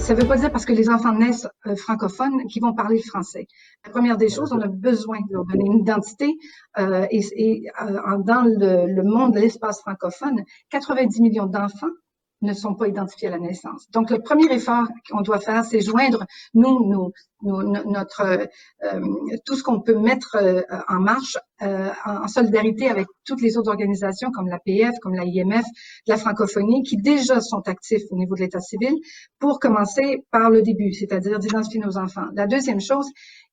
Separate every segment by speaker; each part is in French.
Speaker 1: ça veut pas dire parce que les enfants naissent francophones qu'ils vont parler le français. La première des choses, on a besoin de leur donner une identité dans le monde de l'espace francophone, 90 millions d'enfants ne sont pas identifiés à la naissance. Donc, le premier effort qu'on doit faire, c'est joindre tout ce qu'on peut mettre en marche en solidarité avec toutes les autres organisations comme l'APF, comme la IMF, la francophonie, qui déjà sont actifs au niveau de l'État civil pour commencer par le début, c'est-à-dire d'identifier nos enfants. La deuxième chose,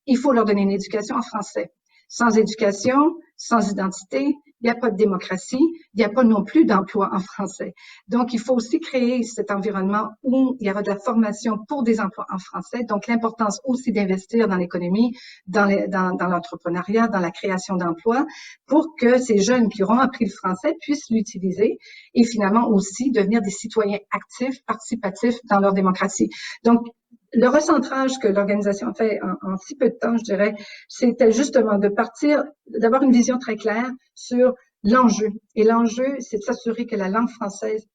Speaker 1: il faut leur donner une éducation en français. Sans éducation, sans identité, il n'y a pas de démocratie, il n'y a pas non plus d'emploi en français. Donc, il faut aussi créer cet environnement où il y aura de la formation pour des emplois en français. Donc, l'importance aussi d'investir dans l'économie, dans l'entrepreneuriat, dans la création d'emplois, pour que ces jeunes qui auront appris le français puissent l'utiliser et finalement aussi devenir des citoyens actifs, participatifs dans leur démocratie. Donc, le recentrage que l'organisation a fait en si peu de temps, je dirais, c'était justement de partir, d'avoir une vision très claire sur l'enjeu. Et l'enjeu, c'est de s'assurer que la langue française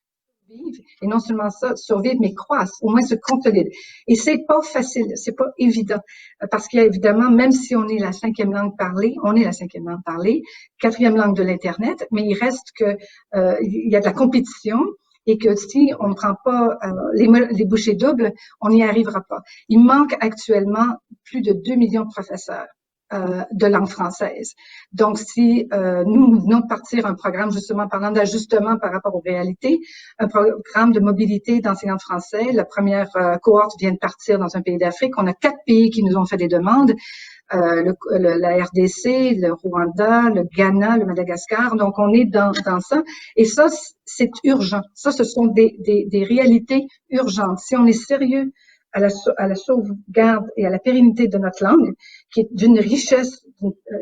Speaker 1: survive, et non seulement ça, survive, mais croisse, au moins se consolide. Et c'est pas facile, c'est pas évident, parce qu'il y a évidemment, même si on est la cinquième langue parlée, on est la cinquième langue parlée, quatrième langue de l'Internet, mais il reste que il y a de la compétition, et que si on ne prend pas les bouchées doubles, on n'y arrivera pas. Il manque actuellement plus de 2 millions de professeurs de langue française. Donc, si nous venons de partir un programme justement parlant d'ajustement par rapport aux réalités, un programme de mobilité d'enseignants français, la première cohorte vient de partir dans un pays d'Afrique. On a 4 pays qui nous ont fait des demandes. La RDC, le Rwanda, le Ghana, le Madagascar. Donc, on est dans ça. Et ça, c'est urgent. Ça, ce sont des réalités urgentes. Si on est sérieux à la sauvegarde et à la pérennité de notre langue, qui est d'une richesse,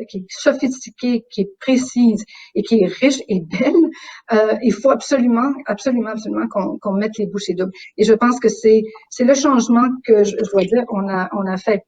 Speaker 1: qui est sophistiquée, qui est précise et qui est riche et belle, il faut absolument qu'on mette les bouchées doubles. Et je pense que c'est le changement que je dois dire on a fait.